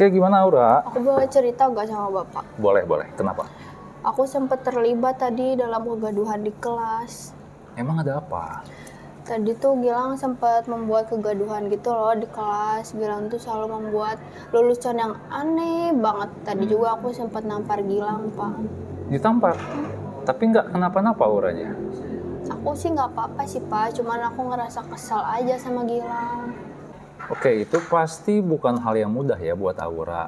Oke, gimana Aura? Aku boleh cerita gak sama Bapak? Boleh, boleh. Kenapa? Aku sempat terlibat tadi dalam kegaduhan di kelas. Emang ada apa? Tadi tuh Gilang sempat membuat kegaduhan gitu loh di kelas. Gilang tuh selalu membuat lulusan yang aneh banget. Tadi juga aku sempat nampar Gilang, Pak. Ditampar? Tapi nggak kenapa-napa Auranya? Aku sih nggak apa-apa sih, Pak. Cuman aku ngerasa kesal aja sama Gilang. Oke, itu pasti bukan hal yang mudah ya buat Aura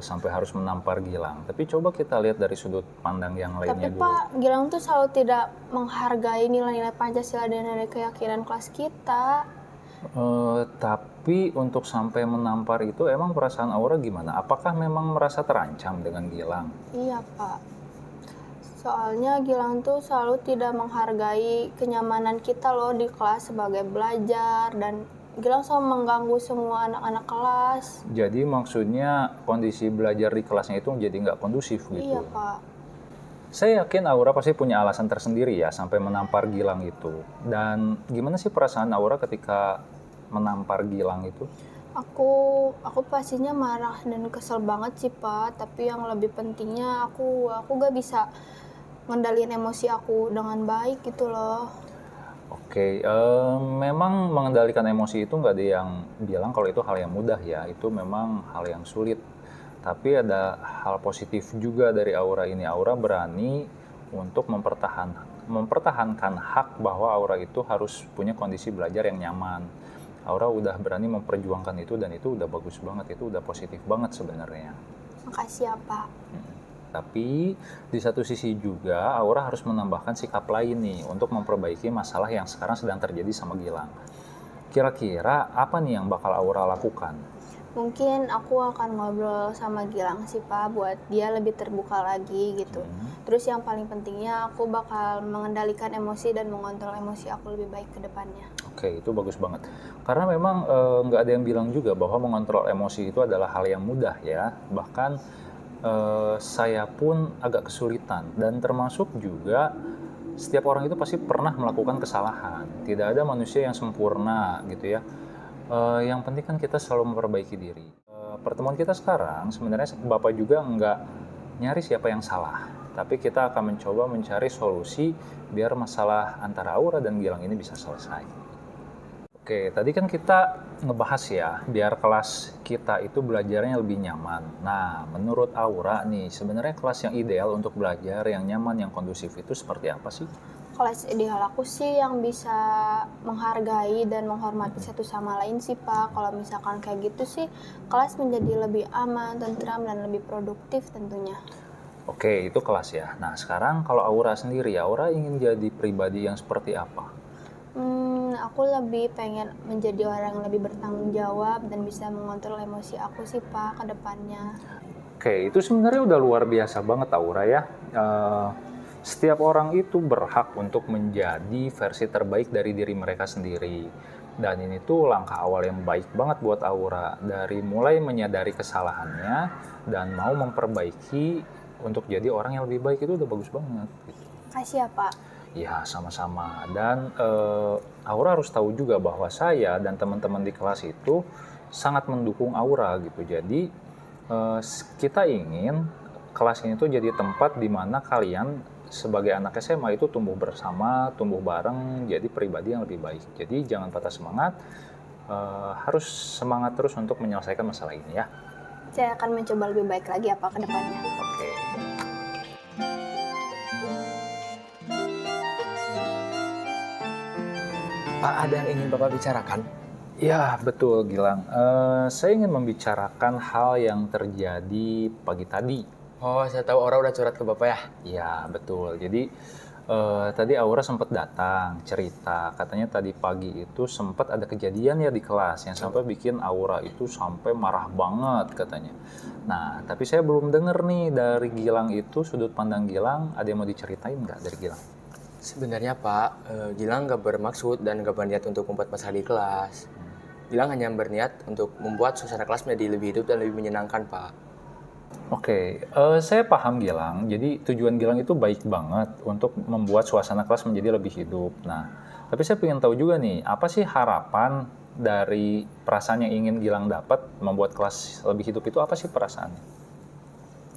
sampai harus menampar Gilang. Tapi coba kita lihat dari sudut pandang yang lainnya Tapi dulu. Pak, Gilang tuh selalu tidak menghargai nilai-nilai Pancasila dan nilai keyakinan kelas kita. Tapi untuk sampai menampar itu emang perasaan Aura gimana? Apakah memang merasa terancam dengan Gilang? Iya, Pak. Soalnya Gilang tuh selalu tidak menghargai kenyamanan kita loh di kelas sebagai belajar, dan Gilang selalu mengganggu semua anak-anak kelas. Jadi maksudnya kondisi belajar di kelasnya itu jadi nggak kondusif gitu? Iya, Pak. Saya yakin Aura pasti punya alasan tersendiri ya sampai menampar Gilang itu. Dan gimana sih perasaan Aura ketika menampar Gilang itu? Aku pastinya marah dan kesel banget sih, Pak. Tapi yang lebih pentingnya aku gak bisa ngendaliin emosi aku dengan baik gitu loh. Oke, memang mengendalikan emosi itu nggak ada yang bilang kalau itu hal yang mudah ya. Itu memang hal yang sulit. Tapi ada hal positif juga dari Aura ini. Aura berani untuk mempertahankan hak bahwa Aura itu harus punya kondisi belajar yang nyaman. Aura udah berani memperjuangkan itu dan itu udah bagus banget, itu udah positif banget sebenarnya. Makasih ya, Pak. Tapi di satu sisi juga Aura harus menambahkan sikap lain nih untuk memperbaiki masalah yang sekarang sedang terjadi sama Gilang. Kira-kira apa nih yang bakal Aura lakukan? Mungkin aku akan ngobrol sama Gilang sih, Pak, buat dia lebih terbuka lagi gitu. Terus yang paling pentingnya aku bakal mengendalikan emosi dan mengontrol emosi aku lebih baik ke depannya. Oke, itu bagus banget. Karena memang nggak ada yang bilang juga bahwa mengontrol emosi itu adalah hal yang mudah ya. Bahkan saya pun agak kesulitan dan termasuk juga setiap orang itu pasti pernah melakukan kesalahan. Tidak ada manusia yang sempurna gitu ya. Yang penting kan kita selalu memperbaiki diri. Pertemuan kita sekarang sebenarnya Bapak juga nggak nyari siapa yang salah, tapi kita akan mencoba mencari solusi biar masalah antara Aura dan Gilang ini bisa selesai. Oke, tadi kan kita ngebahas ya, biar kelas kita itu belajarnya lebih nyaman. Nah, menurut Aura nih, sebenarnya kelas yang ideal untuk belajar yang nyaman, yang kondusif itu seperti apa sih? Kelas ideal aku sih yang bisa menghargai dan menghormati satu sama lain sih, Pak. Kalau misalkan kayak gitu sih, kelas menjadi lebih aman, tentram, dan lebih produktif tentunya. Oke, itu kelas ya. Nah, sekarang kalau Aura sendiri, Aura ingin jadi pribadi yang seperti apa? Aku lebih pengen menjadi orang yang lebih bertanggung jawab dan bisa mengontrol emosi aku sih, Pak, ke depannya. Oke, itu sebenarnya udah luar biasa banget Aura ya. Setiap orang itu berhak untuk menjadi versi terbaik dari diri mereka sendiri. Dan ini tuh langkah awal yang baik banget buat Aura. Dari mulai menyadari kesalahannya dan mau memperbaiki untuk jadi orang yang lebih baik itu udah bagus banget. Gitu. Makasih ya, Pak. Ya, sama-sama. Dan Aura harus tahu juga bahwa saya dan teman-teman di kelas itu sangat mendukung Aura gitu. Jadi kita ingin kelas ini tuh jadi tempat di mana kalian sebagai anak SMA itu tumbuh bersama, tumbuh bareng, jadi pribadi yang lebih baik. Jadi jangan patah semangat, harus semangat terus untuk menyelesaikan masalah ini ya. Saya akan mencoba lebih baik lagi ya, Pak, ke depannya. Oke. Pak, ada yang ingin Bapak bicarakan? Ya, betul Gilang. Saya ingin membicarakan hal yang terjadi pagi tadi. Oh, saya tahu Aura udah curhat ke Bapak ya? Ya, betul. Jadi tadi Aura sempat datang cerita, katanya tadi pagi itu sempat ada kejadian ya di kelas yang sampai bikin Aura itu sampai marah banget katanya. Nah, tapi saya belum dengar nih dari Gilang itu, sudut pandang Gilang, ada yang mau diceritain nggak dari Gilang? Sebenarnya Pak, Gilang gak bermaksud dan gak berniat untuk membuat masalah di kelas. Gilang hanya berniat untuk membuat suasana kelas menjadi lebih hidup dan lebih menyenangkan, Pak. Oke, saya paham Gilang. Jadi tujuan Gilang itu baik banget untuk membuat suasana kelas menjadi lebih hidup. Nah, tapi saya ingin tahu juga nih, apa sih harapan dari perasaan yang ingin Gilang dapat membuat kelas lebih hidup itu apa sih perasaannya?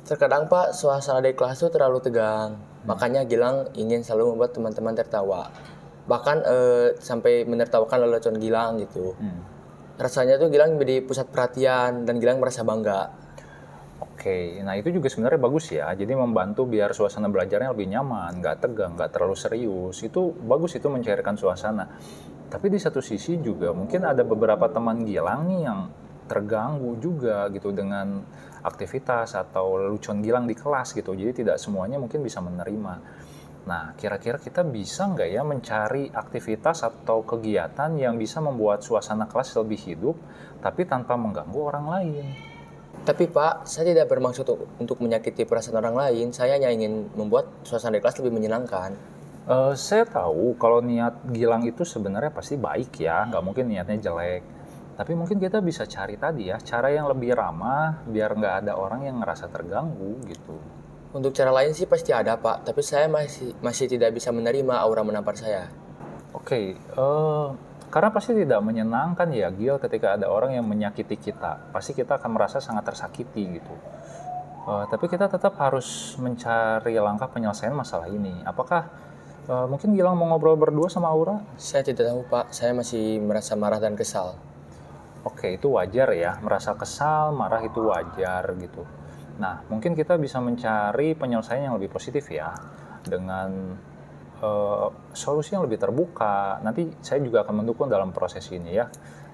Terkadang Pak, suasana di kelas itu terlalu tegang. Makanya Gilang ingin selalu membuat teman-teman tertawa. Bahkan sampai menertawakan lelucon Gilang gitu. Rasanya tuh Gilang menjadi pusat perhatian dan Gilang merasa bangga. Oke, nah itu juga sebenarnya bagus ya. Jadi membantu biar suasana belajarnya lebih nyaman, nggak tegang, nggak terlalu serius. Itu bagus, itu mencairkan suasana. Tapi di satu sisi juga mungkin ada beberapa teman Gilang nih yang terganggu juga gitu dengan aktivitas atau lelucon Gilang di kelas gitu. Jadi tidak semuanya mungkin bisa menerima. Nah, kira-kira kita bisa nggak ya mencari aktivitas atau kegiatan yang bisa membuat suasana kelas lebih hidup, tapi tanpa mengganggu orang lain? Tapi Pak, saya tidak bermaksud untuk menyakiti perasaan orang lain. Saya hanya ingin membuat suasana di kelas lebih menyenangkan. Saya tahu kalau niat Gilang itu sebenarnya pasti baik ya, nggak mungkin niatnya jelek. Tapi mungkin kita bisa cari tadi ya, cara yang lebih ramah biar nggak ada orang yang ngerasa terganggu gitu. Untuk cara lain sih pasti ada Pak, tapi saya masih tidak bisa menerima aura menampar saya. Oke, karena pasti tidak menyenangkan ya Gil ketika ada orang yang menyakiti kita. Pasti kita akan merasa sangat tersakiti gitu. Tapi kita tetap harus mencari langkah penyelesaian masalah ini. Apakah mungkin Gilang mau ngobrol berdua sama Aura? Saya tidak tahu Pak, saya masih merasa marah dan kesal. Oke, itu wajar ya. Merasa kesal, marah itu wajar gitu. Nah, mungkin kita bisa mencari penyelesaian yang lebih positif ya. Dengan solusi yang lebih terbuka. Nanti saya juga akan mendukung dalam proses ini ya.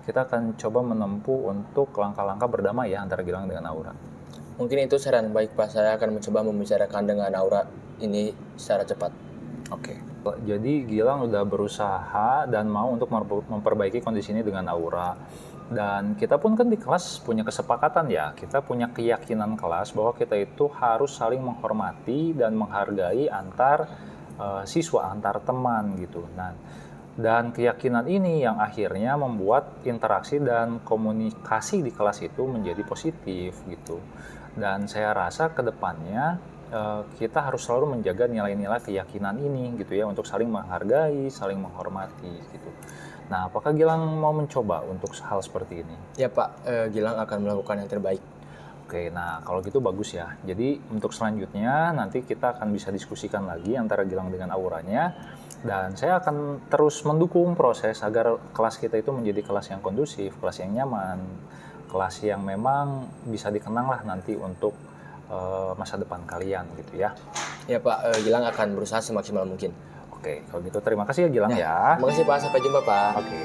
Kita akan coba menempuh untuk langkah-langkah berdamai ya antara Gilang dengan Aura. Mungkin itu saran baik Pak, saya akan mencoba membicarakan dengan Aura ini secara cepat. Oke. Jadi Gilang udah berusaha dan mau untuk memperbaiki kondisi ini dengan Aura. Dan kita pun kan di kelas punya kesepakatan ya, kita punya keyakinan kelas bahwa kita itu harus saling menghormati dan menghargai antar siswa, antar teman gitu. Nah, dan keyakinan ini yang akhirnya membuat interaksi dan komunikasi di kelas itu menjadi positif gitu. Dan saya rasa ke depannya kita harus selalu menjaga nilai-nilai keyakinan ini gitu ya, untuk saling menghargai, saling menghormati gitu. Nah, apakah Gilang mau mencoba untuk hal seperti ini? Ya Pak, Gilang akan melakukan yang terbaik. Oke, nah kalau gitu bagus ya. Jadi untuk selanjutnya nanti kita akan bisa diskusikan lagi antara Gilang dengan Auranya. Dan saya akan terus mendukung proses agar kelas kita itu menjadi kelas yang kondusif, kelas yang nyaman, kelas yang memang bisa dikenang lah nanti untuk masa depan kalian gitu ya. Ya Pak, Gilang akan berusaha semaksimal mungkin. Oke, kalau gitu terima kasih ya Gilang ya. Terima kasih Pak, sampai jumpa Pak. Oke.